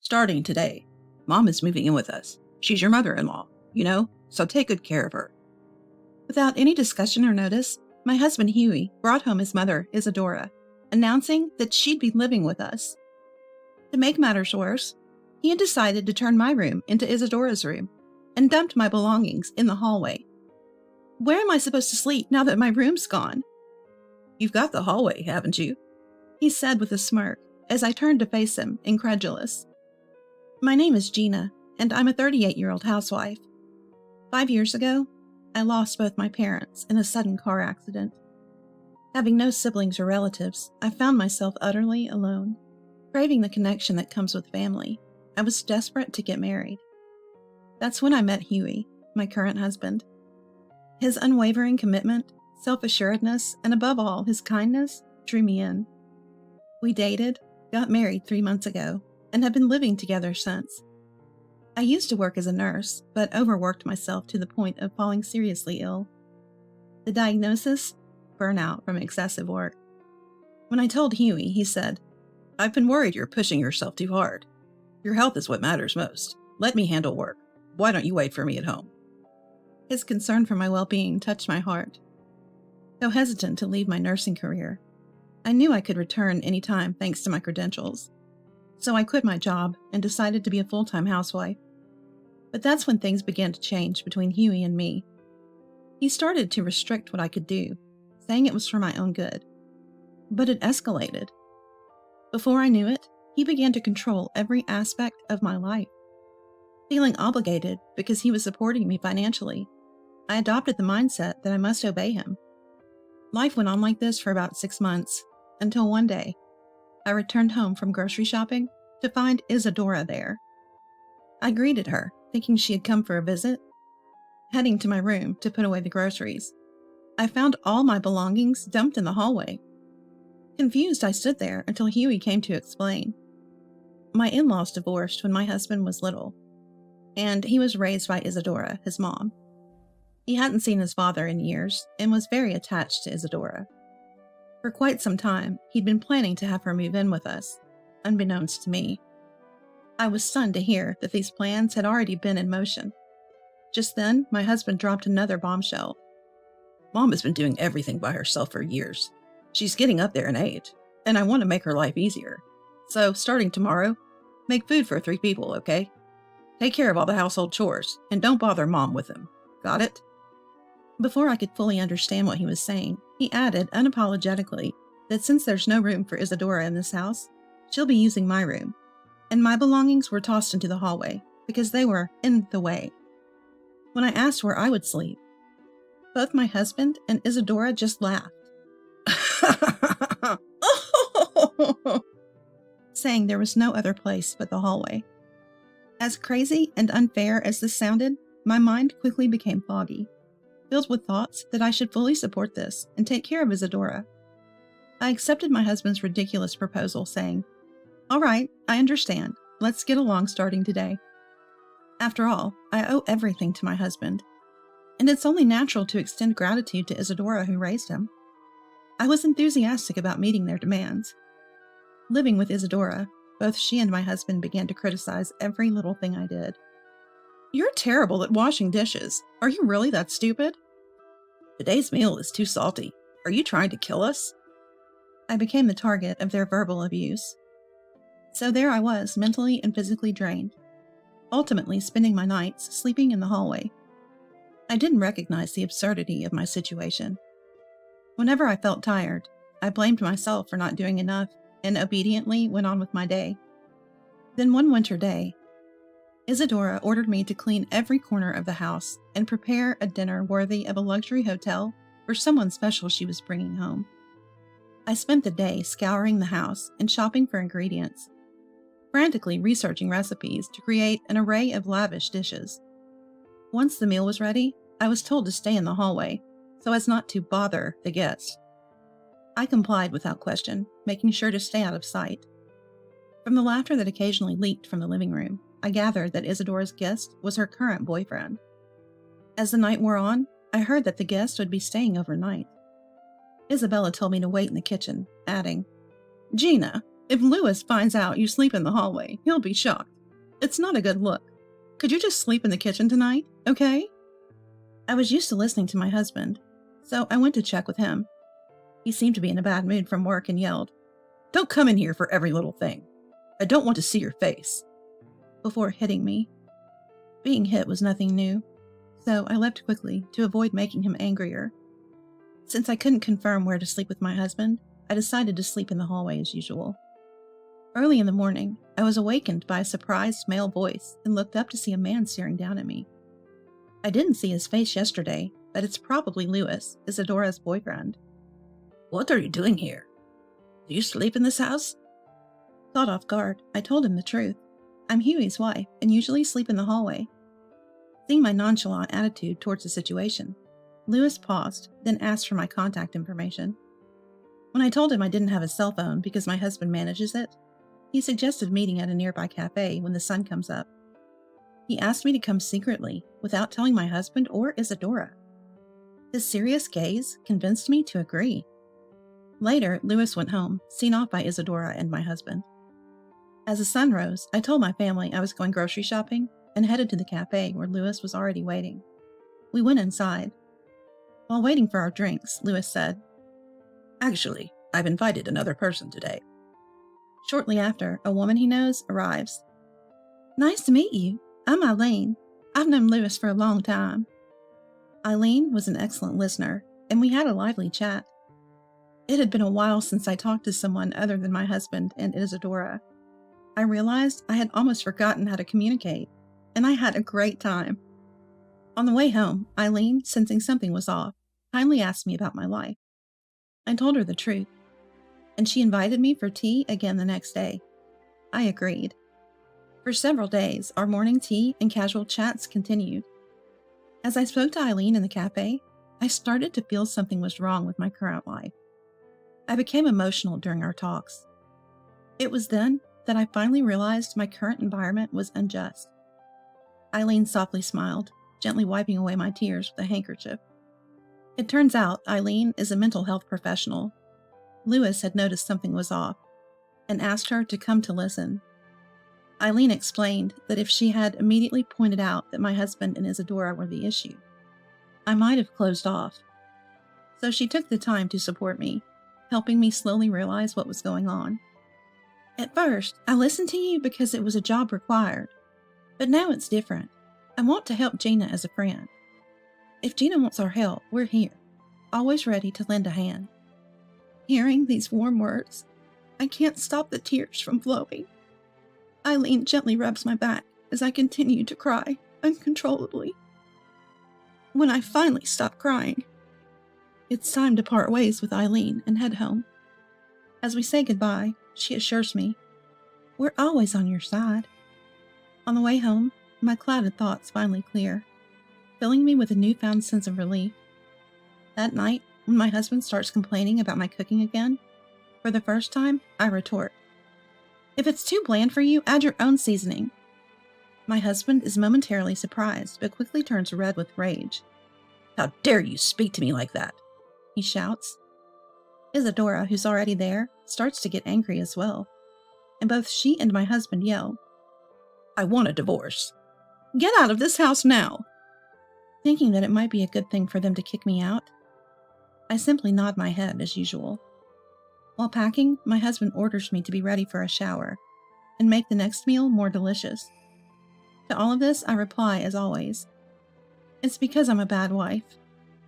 Starting today, Mom is moving in with us. She's your mother-in-law, so take good care of her. Without any discussion or notice, my husband Huey brought home his mother, Isadora, announcing that she'd be living with us. To make matters worse, he had decided to turn my room into Isadora's room and dumped my belongings in the hallway. Where am I supposed to sleep now that my room's gone? You've got the hallway, haven't you? He said with a smirk as I turned to face him, incredulous. My name is Gina, and I'm a 38-year-old housewife. 5 years ago, I lost both my parents in a sudden car accident. Having no siblings or relatives, I found myself utterly alone. Craving the connection that comes with family, I was desperate to get married. That's when I met Huey, my current husband. His unwavering commitment, self-assuredness, and above all, his kindness drew me in. We dated, got married 3 months ago, and have been living together since. I used to work as a nurse, but overworked myself to the point of falling seriously ill. The diagnosis? Burnout from excessive work. When I told Huey, he said, I've been worried you're pushing yourself too hard. Your health is what matters most. Let me handle work. Why don't you wait for me at home? His concern for my well-being touched my heart. Though hesitant to leave my nursing career, I knew I could return any time thanks to my credentials. So I quit my job and decided to be a full-time housewife. But that's when things began to change between Huey and me. He started to restrict what I could do, saying it was for my own good. But it escalated. Before I knew it, he began to control every aspect of my life. Feeling obligated because he was supporting me financially, I adopted the mindset that I must obey him. Life went on like this for about 6 months, until one day, I returned home from grocery shopping to find Isadora there. I greeted her, thinking she had come for a visit. Heading to my room to put away the groceries, I found all my belongings dumped in the hallway. Confused, I stood there until Huey came to explain. My in-laws divorced when my husband was little, and he was raised by Isadora, his mom. He hadn't seen his father in years and was very attached to Isadora. For quite some time, he'd been planning to have her move in with us, unbeknownst to me. I was stunned to hear that these plans had already been in motion. Just then, my husband dropped another bombshell. Mom has been doing everything by herself for years. She's getting up there in age, and I want to make her life easier. So, starting tomorrow, make food for 3 people, okay? Take care of all the household chores, and don't bother Mom with them. Got it? Before I could fully understand what he was saying, he added unapologetically that since there's no room for Isadora in this house, she'll be using my room, and my belongings were tossed into the hallway because they were in the way. When I asked where I would sleep, both my husband and Isadora just laughed, saying there was no other place but the hallway. As crazy and unfair as this sounded, my mind quickly became foggy, filled with thoughts that I should fully support this and take care of Isadora. I accepted my husband's ridiculous proposal, saying, All right, I understand. Let's get along starting today. After all, I owe everything to my husband, and it's only natural to extend gratitude to Isadora who raised him. I was enthusiastic about meeting their demands. Living with Isadora, both she and my husband began to criticize every little thing I did. You're terrible at washing dishes. Are you really that stupid? Today's meal is too salty. Are you trying to kill us? I became the target of their verbal abuse. So there I was, mentally and physically drained, ultimately spending my nights sleeping in the hallway. I didn't recognize the absurdity of my situation. Whenever I felt tired, I blamed myself for not doing enough and obediently went on with my day. Then one winter day, Isadora ordered me to clean every corner of the house and prepare a dinner worthy of a luxury hotel for someone special she was bringing home. I spent the day scouring the house and shopping for ingredients, frantically researching recipes to create an array of lavish dishes. Once the meal was ready, I was told to stay in the hallway so as not to bother the guests. I complied without question, making sure to stay out of sight. From the laughter that occasionally leaked from the living room, I gathered that Isadora's guest was her current boyfriend. As the night wore on, I heard that the guest would be staying overnight. Isabella told me to wait in the kitchen, adding, Gina, if Louis finds out you sleep in the hallway, he'll be shocked. It's not a good look. Could you just sleep in the kitchen tonight, okay? I was used to listening to my husband, so I went to check with him. He seemed to be in a bad mood from work and yelled, "Don't come in here for every little thing. I don't want to see your face," before hitting me. Being hit was nothing new, so I left quickly to avoid making him angrier. Since I couldn't confirm where to sleep with my husband, I decided to sleep in the hallway as usual. Early in the morning, I was awakened by a surprised male voice and looked up to see a man staring down at me. I didn't see his face yesterday, but it's probably Louis, Isadora's boyfriend. "What are you doing here? Do you sleep in this house?" Caught off guard, I told him the truth. I'm Huey's wife and usually sleep in the hallway. Seeing my nonchalant attitude towards the situation, Louis paused, then asked for my contact information. When I told him I didn't have a cell phone because my husband manages it, he suggested meeting at a nearby cafe when the sun comes up. He asked me to come secretly, without telling my husband or Isadora. His serious gaze convinced me to agree. Later, Louis went home, seen off by Isadora and my husband. As the sun rose, I told my family I was going grocery shopping and headed to the cafe where Louis was already waiting. We went inside. While waiting for our drinks, Louis said, "Actually, I've invited another person today." Shortly after, a woman he knows arrives. "Nice to meet you. I'm Eileen. I've known Louis for a long time." Eileen was an excellent listener, and we had a lively chat. It had been a while since I talked to someone other than my husband and Isadora. I realized I had almost forgotten how to communicate, and I had a great time. On the way home, Eileen, sensing something was off, kindly asked me about my life. I told her the truth, and she invited me for tea again the next day. I agreed. For several days, our morning tea and casual chats continued. As I spoke to Eileen in the cafe, I started to feel something was wrong with my current life. I became emotional during our talks. It was then that I finally realized my current environment was unjust. Eileen softly smiled, gently wiping away my tears with a handkerchief. It turns out Eileen is a mental health professional. Louis had noticed something was off and asked her to come to listen. Eileen explained that if she had immediately pointed out that my husband and Isadora were the issue, I might have closed off. So she took the time to support me, helping me slowly realize what was going on. "At first, I listened to you because it was a job required, but now it's different. I want to help Gina as a friend. If Gina wants our help, we're here, always ready to lend a hand." Hearing these warm words, I can't stop the tears from flowing. Eileen gently rubs my back as I continue to cry uncontrollably. When I finally stop crying, it's time to part ways with Eileen and head home. As we say goodbye, she assures me, "We're always on your side." On the way home, my clouded thoughts finally clear, filling me with a newfound sense of relief. That night, when my husband starts complaining about my cooking again, for the first time, I retort, "If it's too bland for you, add your own seasoning." My husband is momentarily surprised, but quickly turns red with rage. "How dare you speak to me like that?" he shouts. Isadora, who's already there, starts to get angry as well, and both she and my husband yell, "I want a divorce." "Get out of this house now!" Thinking that it might be a good thing for them to kick me out, I simply nod my head as usual. While packing, my husband orders me to be ready for a shower and make the next meal more delicious. To all of this, I reply, as always, "It's because I'm a bad wife,"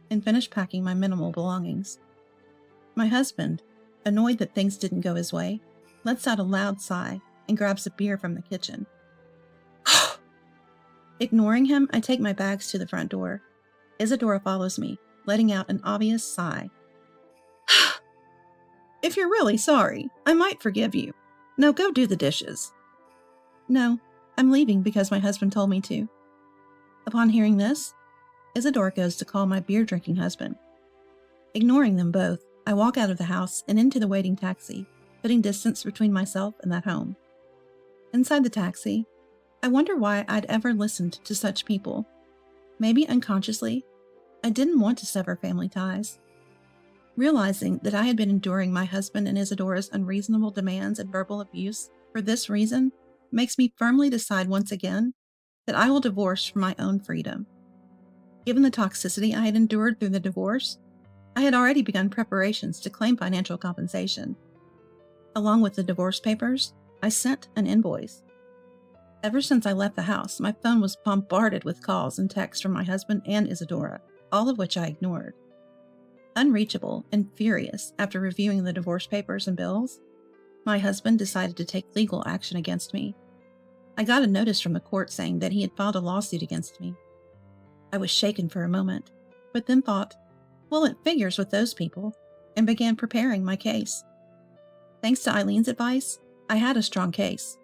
and finish packing my minimal belongings. My husband, annoyed that things didn't go his way, lets out a loud sigh and grabs a beer from the kitchen. Ignoring him, I take my bags to the front door. Isadora follows me, letting out an obvious sigh. "If you're really sorry, I might forgive you. Now go do the dishes." "No, I'm leaving because my husband told me to." Upon hearing this, Isadora goes to call my beer-drinking husband. Ignoring them both, I walk out of the house and into the waiting taxi, putting distance between myself and that home. Inside the taxi, I wonder why I'd ever listened to such people. Maybe unconsciously, I didn't want to sever family ties. Realizing that I had been enduring my husband and Isadora's unreasonable demands and verbal abuse for this reason, makes me firmly decide once again that I will divorce for my own freedom. Given the toxicity I had endured through the divorce, I had already begun preparations to claim financial compensation. Along with the divorce papers, I sent an invoice. Ever since I left the house, my phone was bombarded with calls and texts from my husband and Isadora, all of which I ignored. Unreachable and furious after reviewing the divorce papers and bills, my husband decided to take legal action against me. I got a notice from the court saying that he had filed a lawsuit against me. I was shaken for a moment, but then thought, well, it figures with those people, and began preparing my case. Thanks to Eileen's advice, I had a strong case.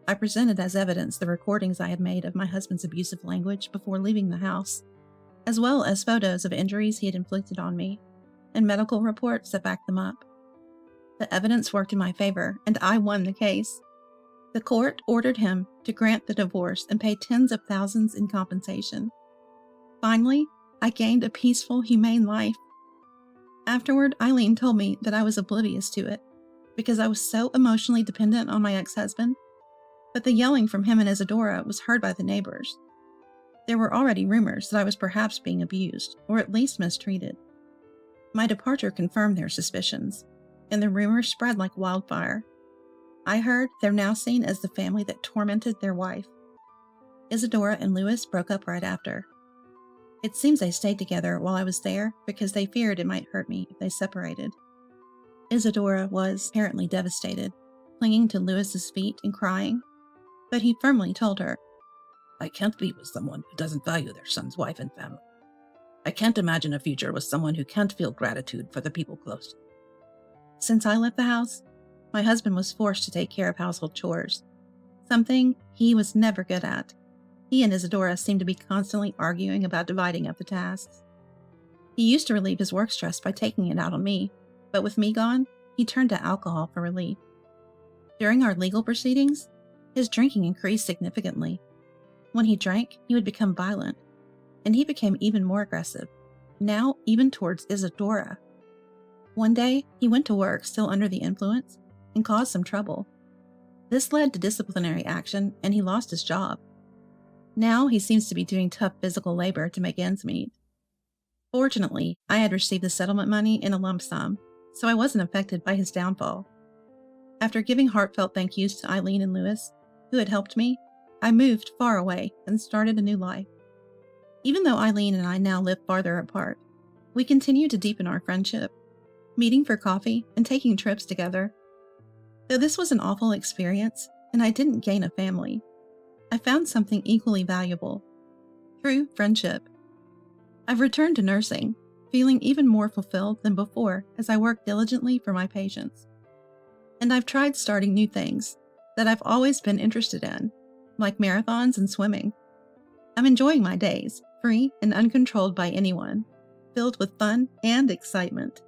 I presented as evidence the recordings I had made of my husband's abusive language before leaving the house, as well as photos of injuries he had inflicted on me, and medical reports that backed them up. The evidence worked in my favor, and I won the case. The court ordered him to grant the divorce and pay tens of thousands in compensation. Finally, I gained a peaceful, humane life. Afterward, Eileen told me that I was oblivious to it, because I was so emotionally dependent on my ex-husband, but the yelling from him and Isadora was heard by the neighbors. There were already rumors that I was perhaps being abused, or at least mistreated. My departure confirmed their suspicions, and the rumors spread like wildfire. I heard they're now seen as the family that tormented their wife. Isadora and Louis broke up right after. It seems they stayed together while I was there because they feared it might hurt me if they separated. Isadora was apparently devastated, clinging to Louis's feet and crying, but he firmly told her, I can't be with someone who doesn't value their son's wife and family. I can't imagine a future with someone who can't feel gratitude for the people close to them. Since I left the house, my husband was forced to take care of household chores, something he was never good at. He and Isadora seemed to be constantly arguing about dividing up the tasks. He used to relieve his work stress by taking it out on me, but with me gone, he turned to alcohol for relief. During our legal proceedings, his drinking increased significantly. When he drank, he would become violent, and he became even more aggressive, now even towards Isadora. One day, he went to work still under the influence and caused some trouble. This led to disciplinary action, and he lost his job. Now he seems to be doing tough physical labor to make ends meet. Fortunately, I had received the settlement money in a lump sum, so I wasn't affected by his downfall. After giving heartfelt thank yous to Eileen and Louis, who had helped me, I moved far away and started a new life. Even though Eileen and I now live farther apart, we continue to deepen our friendship, meeting for coffee and taking trips together. Though this was an awful experience, and I didn't gain a family, I found something equally valuable: true friendship. I've returned to nursing, feeling even more fulfilled than before as I work diligently for my patients. And I've tried starting new things that I've always been interested in, like marathons and swimming. I'm enjoying my days, free and uncontrolled by anyone, filled with fun and excitement.